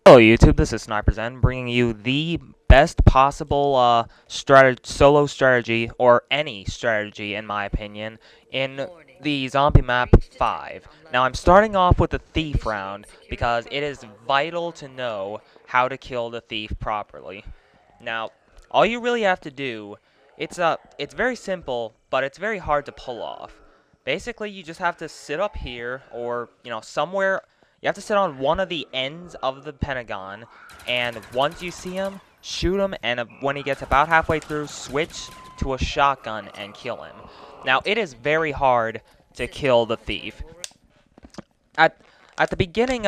Hello YouTube, this is SniperZen bringing you the best possible solo strategy, or any strategy in my opinion, in the Zombie Map 5. Now I'm starting off with the Thief round because it is vital to know how to kill the Thief properly. Now, all you really have to do, it's very simple, but it's very hard to pull off. Basically, you just have to sit up here, or, somewhere. You have to sit on one of the ends of the Pentagon, and once you see him, shoot him, and when he gets about halfway through, switch to a shotgun and kill him. Now, it is very hard to kill the Thief. At at the beginning,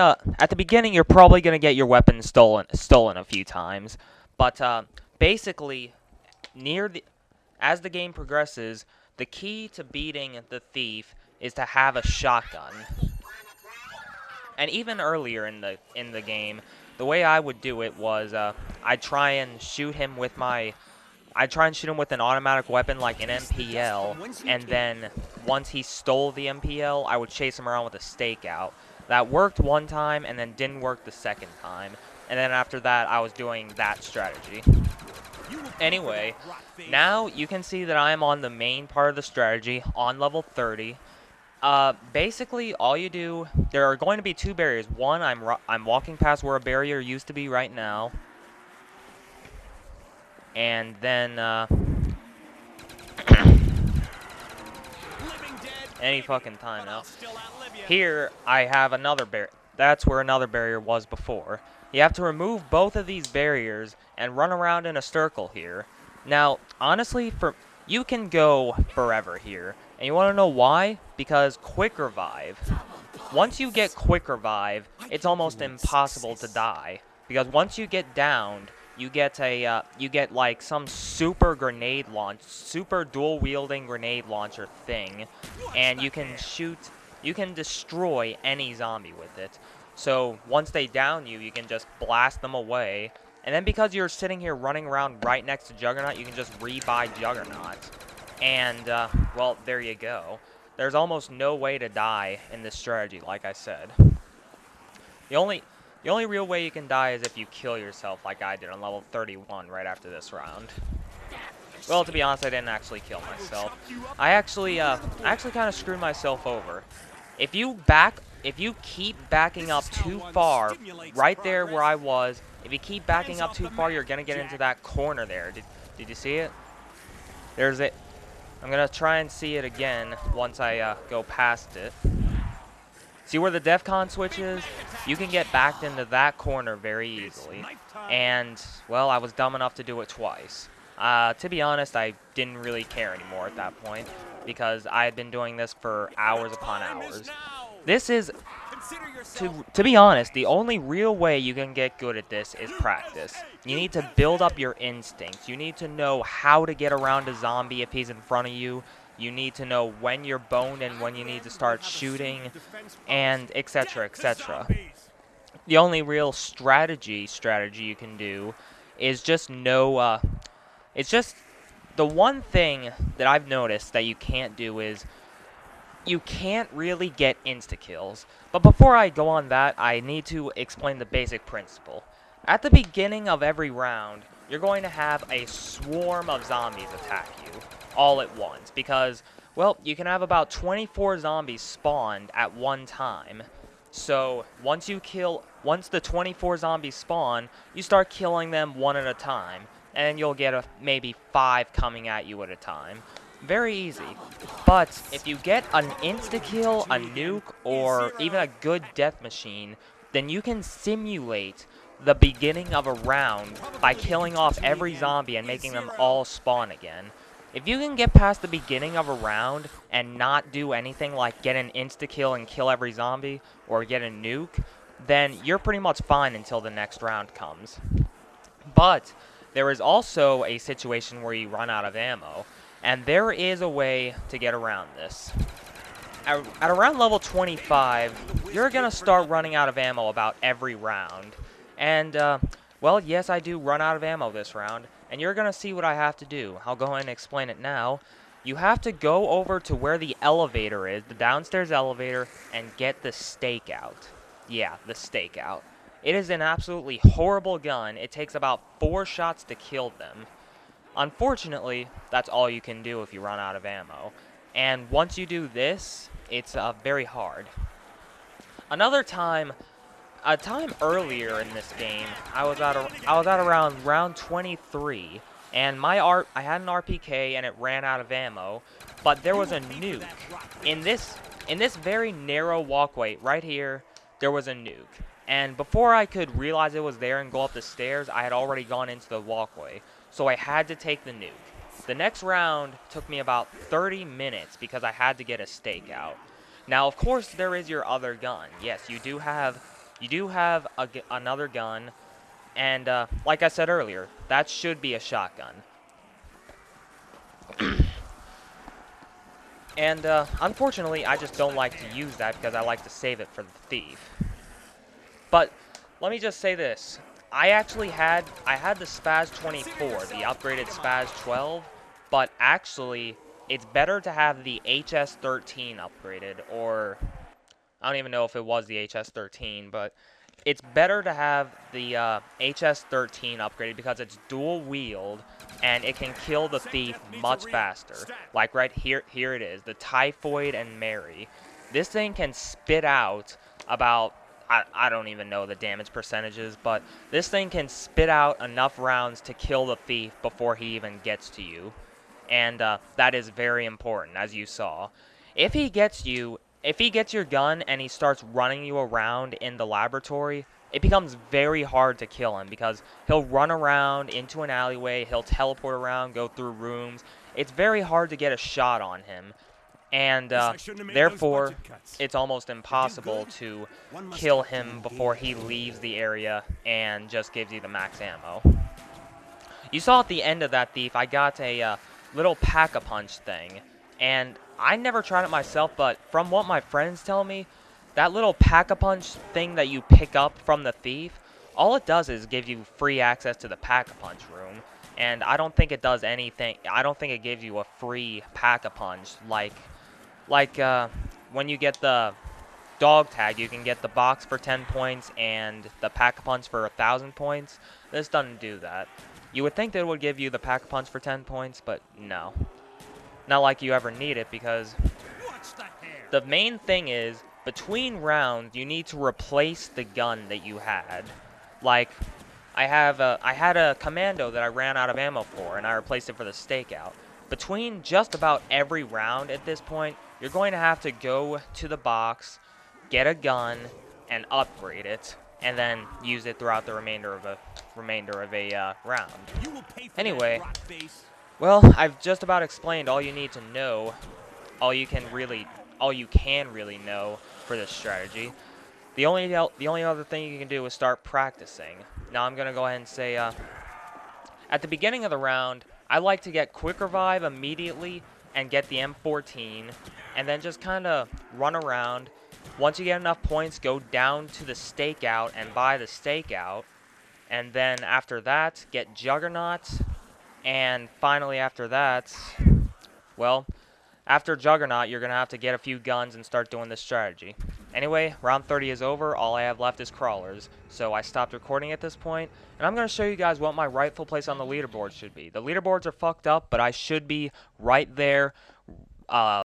you're probably gonna get your weapon stolen a few times, but basically, as the game progresses, the key to beating the Thief is to have a shotgun. And even earlier in the game, the way I would do it was I'd try and shoot him with an automatic weapon like an MPL, and then once he stole the MPL, I would chase him around with a stakeout. That worked one time and then didn't work the second time. And then after that, I was doing that strategy. Anyway, now you can see that I am on the main part of the strategy on level 30. Basically, all you do, there are going to be two barriers. One, I'm walking past where a barrier used to be right now. And then, any fucking time now. Here, I have another barrier. That's where another barrier was before. You have to remove both of these barriers and run around in a circle here. Now, honestly, you can go forever here. And you want to know why? Because Quick Revive. Once you get Quick Revive, it's almost impossible to die. Because once you get downed, you get like some super dual wielding grenade launcher thing, and you can destroy any zombie with it. So once they down you, you can just blast them away. And then because you're sitting here running around right next to Juggernaut, you can just rebuy Juggernaut. And, well, there you go. There's almost no way to die in this strategy, like I said. The only real way you can die is if you kill yourself like I did on level 31 right after this round. Well, to be honest, I didn't actually kill myself. I actually kind of screwed myself over. If you keep backing up too far, right there where I was, if you keep backing up too far, you're gonna get into that corner there. Did you see it? There's it. I'm gonna try and see it again once I go past it. See where the DEFCON switch is? You can get backed into that corner very easily. And, well, I was dumb enough to do it twice. To be honest, I didn't really care anymore at that point, because I had been doing this for hours upon hours. This is, to be honest, the only real way you can get good at this is practice. You need to build up your instincts. You need to know how to get around a zombie if he's in front of you. You need to know when you're boned and when you need to start shooting, and etc, etc. The only real strategy you can do is just know, it's just the one thing that I've noticed that you can't do is you can't really get insta-kills. But before I go on that, I need to explain the basic principle. At the beginning of every round, you're going to have a swarm of zombies attack you all at once. Because, well, you can have about 24 zombies spawned at one time. So, once the 24 zombies spawn, you start killing them one at a time. And you'll get maybe 5 coming at you at a time. Very easy. But if you get an insta-kill, a nuke, or even a good death machine, then you can simulate the beginning of a round by killing off every zombie and making them all spawn again. If you can get past the beginning of a round and not do anything like get an insta-kill and kill every zombie, or get a nuke, then you're pretty much fine until the next round comes. But there is also a situation where you run out of ammo. And there is a way to get around this. At around level 25, you're going to start running out of ammo about every round. And, well, yes, I do run out of ammo this round. And you're going to see what I have to do. I'll go ahead and explain it now. You have to go over to where the elevator is, the downstairs elevator, and get the stakeout. Yeah, the stakeout. It is an absolutely horrible gun. It takes about 4 shots to kill them. Unfortunately, that's all you can do if you run out of ammo. And once you do this, it's very hard. Another time, a time earlier in this game, I was at around round 23, and I had an RPK and it ran out of ammo, but there was a nuke. In this very narrow walkway right here, there was a nuke. And before I could realize it was there and go up the stairs, I had already gone into the walkway. So I had to take the nuke. The next round took me about 30 minutes because I had to get a stakeout. Now, of course, there is your other gun. Yes, you do have another gun, and like I said earlier, that should be a shotgun. And unfortunately, I just don't like to use that because I like to save it for the thief. But let me just say this. I had the Spaz 24, the upgraded Spaz 12, but actually it's better to have the HS13 upgraded, or I don't even know if it was the HS13, but it's better to have the HS13 upgraded because it's dual wield and it can kill the thief much faster. Like right here, here it is, the Typhoid and Mary. This thing can spit out about, I don't even know the damage percentages, but this thing can spit out enough rounds to kill the thief before he even gets to you. And that is very important, as you saw. If he gets your gun and he starts running you around in the laboratory, it becomes very hard to kill him because he'll run around into an alleyway, he'll teleport around, go through rooms. It's very hard to get a shot on him. And therefore, it's almost impossible to kill him before he leaves the area and just gives you the max ammo. You saw at the end of that thief, I got a little pack-a-punch thing. And I never tried it myself, but from what my friends tell me, that little pack-a-punch thing that you pick up from the thief, all it does is give you free access to the pack-a-punch room. And I don't think it does anything. I don't think it gives you a free pack-a-punch like when you get the dog tag, you can get the box for 10 points and the pack-a-punch for 1,000 points. This doesn't do that. You would think that it would give you the pack-a-punch for 10 points, but no. Not like you ever need it, because the main thing is, between rounds, you need to replace the gun that you had. Like, I had a commando that I ran out of ammo for, and I replaced it for the stakeout. Between just about every round at this point, you're going to have to go to the box, get a gun, and upgrade it, and then use it throughout the remainder of a round. Anyway, well, I've just about explained all you need to know, all you can really know for this strategy. The only other thing you can do is start practicing. Now I'm gonna go ahead and say, at the beginning of the round, I like to get Quick Revive immediately and get the M14, and then just kind of run around. Once you get enough points, go down to the stakeout and buy the stakeout, and then after that, get Juggernaut, and finally after that, well, after Juggernaut, you're going to have to get a few guns and start doing this strategy. Anyway, round 30 is over. All I have left is crawlers. So I stopped recording at this point, and I'm going to show you guys what my rightful place on the leaderboard should be. The leaderboards are fucked up, but I should be right there,